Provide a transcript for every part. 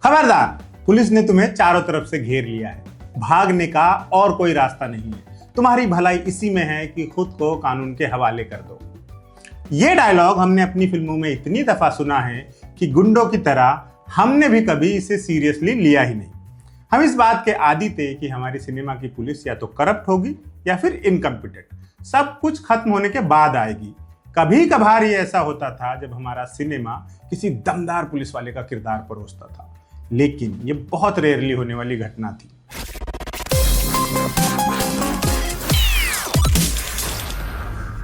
खबरदार, पुलिस ने तुम्हें चारों तरफ से घेर लिया है। भागने का और कोई रास्ता नहीं है। तुम्हारी भलाई इसी में है कि खुद को कानून के हवाले कर दो। ये डायलॉग हमने अपनी फिल्मों में इतनी दफा सुना है कि गुंडों की तरह हमने भी कभी इसे सीरियसली लिया ही नहीं। हम इस बात के आदी थे कि हमारी सिनेमा की पुलिस या तो करप्ट होगी या फिर इनकम्पिटेंट। सब कुछ खत्म होने के बाद आएगी। कभी कभार ये ऐसा होता था जब हमारा सिनेमा किसी दमदार पुलिस वाले का किरदार परोसता था, लेकिन ये बहुत रेयरली होने वाली घटना थी।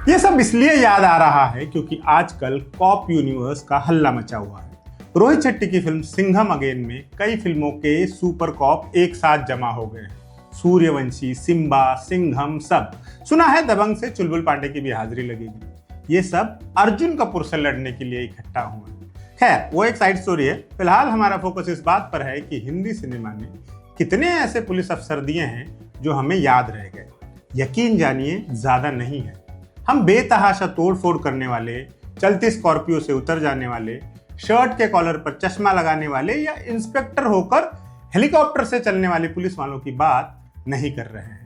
ये सब इसलिए याद आ रहा है क्योंकि आजकल कॉप यूनिवर्स का हल्ला मचा हुआ है। रोहित शेट्टी की फिल्म सिंघम अगेन में कई फिल्मों के सुपर कॉप एक साथ जमा हो गए हैं। सूर्यवंशी, सिम्बा, सिंघम, सब। सुना है दबंग से चुलबुल पांडे की भी हाजिरी लगेगी। ये सब अर्जुन कपूर से लड़ने के लिए इकट्ठा हुए हैं। खैर, वो एक साइड स्टोरी है। फिलहाल हमारा फोकस इस बात पर है कि हिंदी सिनेमा ने कितने ऐसे पुलिस अफसर दिए हैं जो हमें याद रह गए। यकीन जानिए, ज्यादा नहीं है। हम बेतहाशा तोड़ फोड़ करने वाले, चलती स्कॉर्पियो से उतर जाने वाले, शर्ट के कॉलर पर चश्मा लगाने वाले या इंस्पेक्टर होकर हेलीकॉप्टर से चलने वाले पुलिस वालों की बात नहीं कर रहे हैं।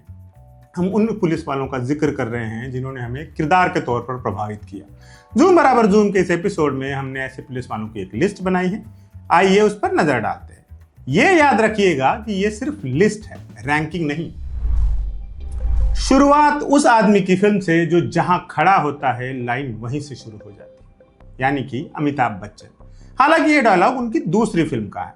हम उन पुलिस वालों का जिक्र कर रहे हैं जिन्होंने हमें किरदार के तौर पर प्रभावित किया। जूम बराबर जूम के इस एपिसोड में हमने ऐसे पुलिस वालों की एक लिस्ट बनाई है। आइए उस पर नजर डालते हैं। ये याद रखिएगा कि ये सिर्फ लिस्ट है, रैंकिंग नहीं। शुरुआत उस आदमी की फिल्म से जो जहां खड़ा होता है लाइन वहीं से शुरू हो जाती है, यानी कि अमिताभ बच्चन। हालांकि ये डायलॉग उनकी दूसरी फिल्म का है।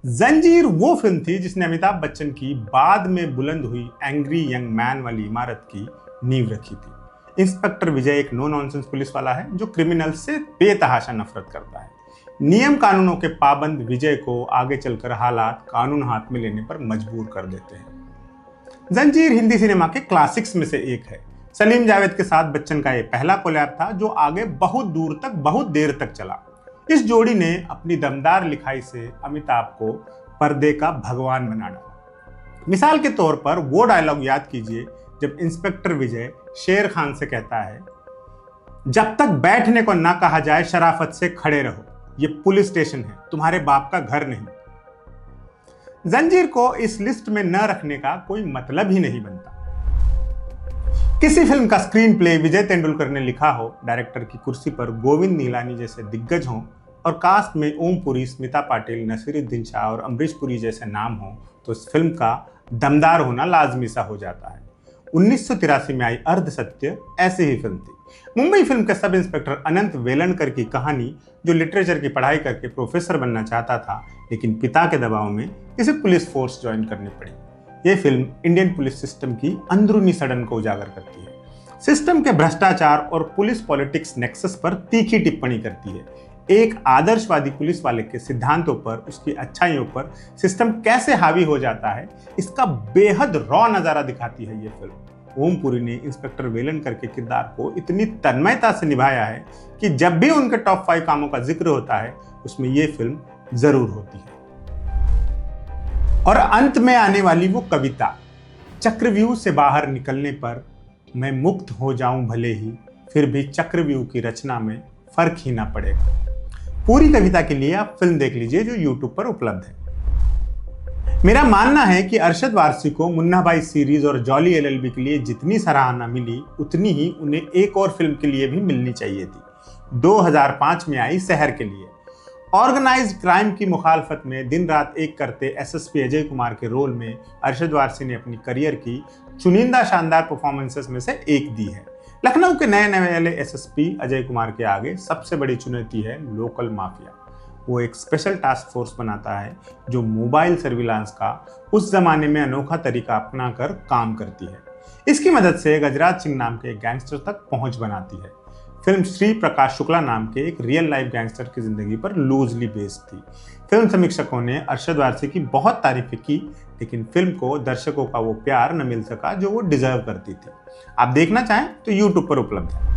जंजीर वो फिल्म थी जिसने अमिताभ बच्चन की बाद में बुलंद हुई एंग्री यंग मैन वाली इमारत की नींव रखी थी। इंस्पेक्टर विजय एक नो नॉनसेंस पुलिस वाला है जो क्रिमिनल से बेतहाशा नफरत करता है। नियम कानूनों के पाबंद विजय को आगे चलकर हालात कानून हाथ में लेने पर मजबूर कर देते हैं। जंजीर हिंदी सिनेमा के क्लासिक्स में से एक है। सलीम जावेद के साथ बच्चन का यह पहला कोलैब था जो आगे बहुत दूर तक, बहुत देर तक चला। इस जोड़ी ने अपनी दमदार लिखाई से अमिताभ को पर्दे का भगवान बना डाला। मिसाल के तौर पर वो डायलॉग याद कीजिए जब इंस्पेक्टर विजय शेर खान से कहता है, जब तक बैठने को ना कहा जाए शराफत से खड़े रहो, ये पुलिस स्टेशन है, तुम्हारे बाप का घर नहीं। जंजीर को इस लिस्ट में न रखने का कोई मतलब ही नहीं बनता। किसी फिल्म का स्क्रीन प्ले विजय तेंदुलकर ने लिखा हो, डायरेक्टर की कुर्सी पर गोविंद नीलानी जैसे दिग्गज हों और कास्ट में ओम पुरी, स्मिता पाटिल, नसीरुद्दीन शाह और अमरीश पुरी जैसे नाम हो, तो इस फिल्म का दमदार होना लाजमी सा हो जाता है। 1983 में आई अर्ध सत्य ऐसी ही फिल्म थी। मुंबई फिल्म के सब इंस्पेक्टर अनंत वेलणकर की कहानी, जो लिटरेचर की पढ़ाई करके प्रोफेसर बनना चाहता था लेकिन पिता के दबाव में इसे पुलिस फोर्स ज्वाइन करनी पड़ी। यह फिल्म इंडियन पुलिस सिस्टम की अंदरूनी सड़न को उजागर करती है। सिस्टम के भ्रष्टाचार और पुलिस पॉलिटिक्स नेक्सस पर तीखी टिप्पणी करती है। एक आदर्शवादी पुलिस वाले के सिद्धांतों पर, उसकी अच्छाइयों पर सिस्टम कैसे हावी हो जाता है, इसका बेहद रॉ नजारा दिखाती है ये फिल्म। ओम पुरी ने इंस्पेक्टर वेलणकर के किरदार को इतनी तन्मयता से निभाया है कि जब भी उनके टॉप 5 कामों का जिक्र होता है उसमें ये फिल्म जरूर होती है। और अंत में आने वाली वो कविता, चक्रव्यूह से बाहर निकलने पर मैं मुक्त हो जाऊं भले ही, फिर भी चक्रव्यूह की रचना में फर्क ही ना पड़ेगा। पूरी कविता के लिए आप फिल्म देख लीजिए जो YouTube पर उपलब्ध है। मेरा मानना है कि अरशद वारसी को मुन्ना भाई सीरीज और जॉली LLB के लिए जितनी सराहना मिली उतनी ही उन्हें एक और फिल्म के लिए भी मिलनी चाहिए थी। 2005 में आई शहर के लिए। ऑर्गेनाइज्ड क्राइम की मुखालफत में दिन रात एक करते SSP अजय कुमार के रोल में अरशद वारसी ने अपनी करियर की चुनिंदा शानदार परफॉर्मेंसेस में से एक दी है। लखनऊ के नए नए वाले SSP अजय कुमार के आगे सबसे बड़ी चुनौती है लोकल माफिया। वो एक स्पेशल टास्क फोर्स बनाता है जो मोबाइल सर्विलांस का उस जमाने में अनोखा तरीका अपनाकर काम करती है। इसकी मदद से गजराज सिंह नाम के एक गैंगस्टर तक पहुंच बनाती है। फिल्म श्री प्रकाश शुक्ला नाम के एक रियल लाइफ गैंगस्टर की जिंदगी पर लूजली बेस्ड थी। फिल्म समीक्षकों ने अरशद वारसी की बहुत तारीफें की, लेकिन फिल्म को दर्शकों का वो प्यार न मिल सका जो वो डिजर्व करती थी। आप देखना चाहें तो YouTube पर उपलब्ध है।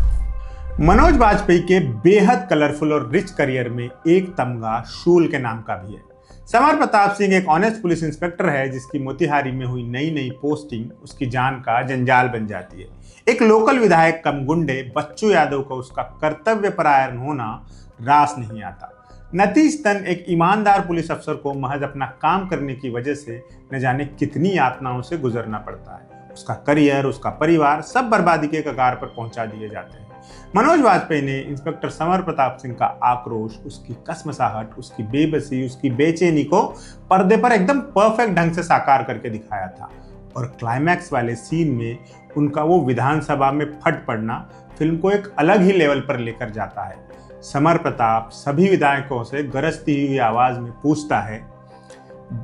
मनोज बाजपेयी के बेहद कलरफुल और रिच करियर में एक तमगा शूल के नाम का भी है। समर प्रताप सिंह एक ऑनेस्ट पुलिस इंस्पेक्टर है जिसकी मोतिहारी में हुई नई नई पोस्टिंग उसकी जान का जंजाल बन जाती है। एक लोकल विधायक कम गुंडे बच्चू यादव को उसका कर्तव्य परायण होना रास नहीं आता। नतीजतन एक ईमानदार पुलिस अफसर को महज अपना काम करने की वजह से न जाने कितनी यातनाओं से गुजरना पड़ता है। उसका करियर, उसका परिवार सब बर्बादी के कगार पर पहुंचा दिए जाते हैं। मनोज वाजपेयी ने इंस्पेक्टर समर प्रताप सिंह का आक्रोश, उसकी कसमसाहट, उसकी बेबसी, उसकी बेचैनी को पर्दे पर एकदम परफेक्ट ढंग से साकार करके दिखाया था। और क्लाइमैक्स वाले सीन में उनका वो विधानसभा में फट पड़ना फिल्म को एक अलग ही लेवल पर लेकर जाता है। समर प्रताप सभी विधायकों से गरजती हुई आवाज में पूछता है,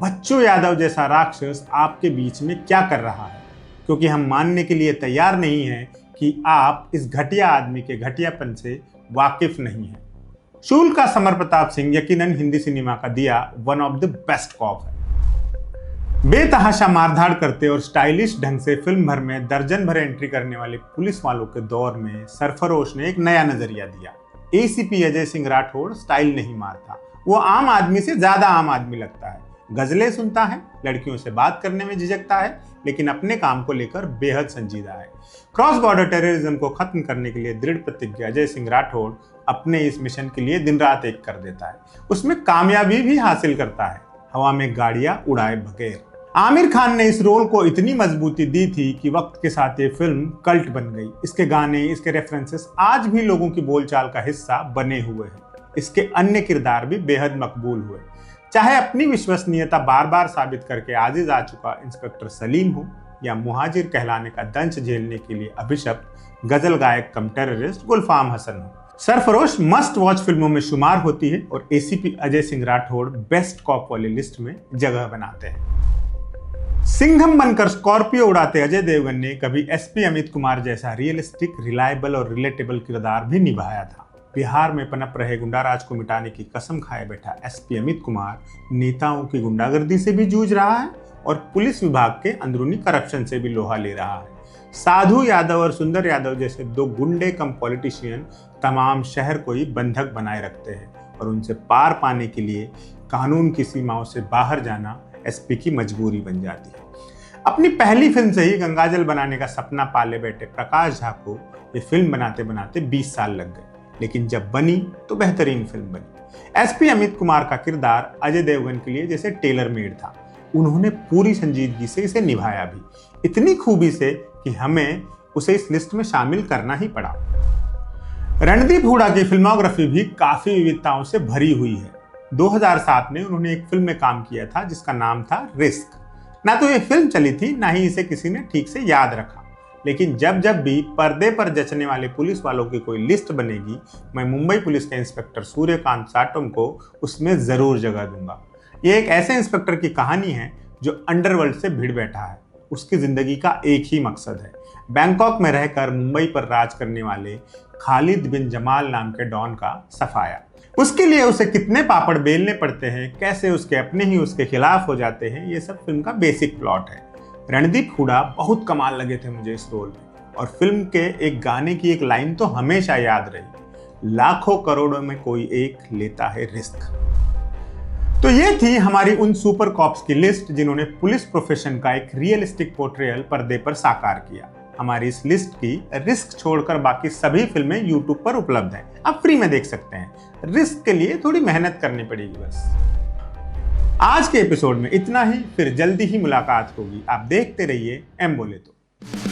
बच्चू यादव जैसा राक्षस आपके बीच में क्या कर रहा है? क्योंकि हम मानने के लिए तैयार नहीं हैं कि आप इस घटिया आदमी के घटियापन से वाकिफ नहीं हैं। शूल का समर प्रताप सिंह यकीनन हिंदी सिनेमा का दिया one of the best cop है। बेतहाशा मारधाड़ करते और स्टाइलिश ढंग से फिल्म भर में दर्जन भर एंट्री करने वाले पुलिस वालों के दौर में सरफरोश ने एक नया नजरिया दिया। एसीपी अजय सिंह राठौड़ स्टाइल नहीं मारता, वो आम आदमी से ज्यादा आम आदमी लगता है। गजलें सुनता है, लड़कियों से बात करने में झिझकता है, लेकिन अपने काम को लेकर बेहद संजीदा है। क्रॉस बॉर्डर टेररिज्म को खत्म करने के लिए दृढ़ प्रतिज्ञ अजय सिंह राठौड़ अपने इस मिशन के लिए दिन रात एक कर देता है। उसमें कामयाबी भी हासिल करता है, हवा में गाड़ियां उड़ाए बगैर। आमिर खान ने इस रोल को इतनी मजबूती दी थी कि वक्त के साथ ये फिल्म कल्ट बन गई। इसके गाने, इसके रेफरेंसेस आज भी लोगों की बोलचाल का हिस्सा बने हुए हैं। इसके अन्य किरदार भी बेहद मकबूल हुए, चाहे अपनी विश्वसनीयता बार बार साबित करके आजिज आ चुका इंस्पेक्टर सलीम हो या मुहाजिर कहलाने का दंश झेलने के लिए अभिशप्त गजल गायक कम टेररिस्ट गुलफाम हसन हो। सरफरोश मस्ट वॉच फिल्मों में शुमार होती है और ACP Ajay Singh Rathore best cop वाली लिस्ट में जगह बनाते हैं। सिंघम बनकर स्कॉर्पियो उड़ाते अजय देवगन ने कभी एसपी अमित कुमार जैसा रियलिस्टिक, रिलायबल और रिलेटेबल किरदार भी निभाया था। बिहार में पनप रहे गुंडाराज को मिटाने की कसम खाए बैठा एसपी अमित कुमार नेताओं की गुंडागर्दी से भी जूझ रहा है और पुलिस विभाग के अंदरूनी करप्शन से भी लोहा ले रहा है। साधु यादव और सुंदर यादव जैसे दो गुंडे कम पॉलिटिशियन तमाम शहर को ही बंधक बनाए रखते हैं और उनसे पार पाने के लिए कानून की सीमाओं से बाहर जाना एसपी की मजबूरी बन जाती है। अपनी पहली फिल्म से ही गंगाजल बनाने का सपना पाले बैठे प्रकाश झा को ये फिल्म बनाते बनाते 20 साल लग गए, लेकिन जब बनी तो बेहतरीन फिल्म बनी। एसपी अमित कुमार का किरदार अजय देवगन के लिए जैसे टेलर मेड था। उन्होंने पूरी संजीदगी से इसे निभाया भी, इतनी खूबी से कि हमें उसे इस लिस्ट में शामिल करना ही पड़ा। रणदीप हुडा की फिल्मोग्राफी भी काफी विविधताओं से भरी हुई है। 2007 में उन्होंने एक फिल्म में काम किया था जिसका नाम था रिस्क। ना तो ये फिल्म चली थी, ना ही इसे किसी ने ठीक से याद रखा, लेकिन जब जब भी पर्दे पर जचने वाले पुलिस वालों की कोई लिस्ट बनेगी, मैं मुंबई पुलिस के इंस्पेक्टर सूर्यकांत साटम को उसमें जरूर जगह दूंगा। ये एक ऐसे इंस्पेक्टर की कहानी है जो अंडरवर्ल्ड से भिड़ बैठा है। उसकी जिंदगी का एक ही मकसद है, बैंकॉक में रहकर मुंबई पर राज करने वाले खालिद बिन जमाल नाम के डॉन का सफाया। उसके लिए उसे कितने पापड़ बेलने पड़ते हैं, कैसे उसके अपने ही उसके खिलाफ हो जाते हैं, ये सब फिल्म का बेसिक प्लॉट है। रणदीप हुडा बहुत कमाल लगे थे मुझे इस रोल में, और फिल्म के एक गाने की एक लाइन तो हमेशा याद रही, लाखों करोड़ों में कोई एक लेता है रिस्क। तो ये थी हमारी उन सुपर कॉप्स की लिस्ट जिन्होंने पुलिस प्रोफेशन का एक रियलिस्टिक पोर्ट्रेयल पर्दे पर साकार किया। हमारी इस लिस्ट की रिस्क छोड़कर बाकी सभी फिल्में YouTube पर उपलब्ध हैं, आप फ्री में देख सकते हैं। रिस्क के लिए थोड़ी मेहनत करनी पड़ेगी बस। आज के एपिसोड में इतना ही, फिर जल्दी ही मुलाकात होगी। आप देखते रहिए एम बोले तो।